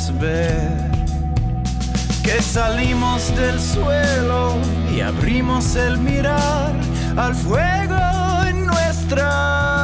puedes ver que salimos del suelo y abrimos el mirar al fuego en nuestra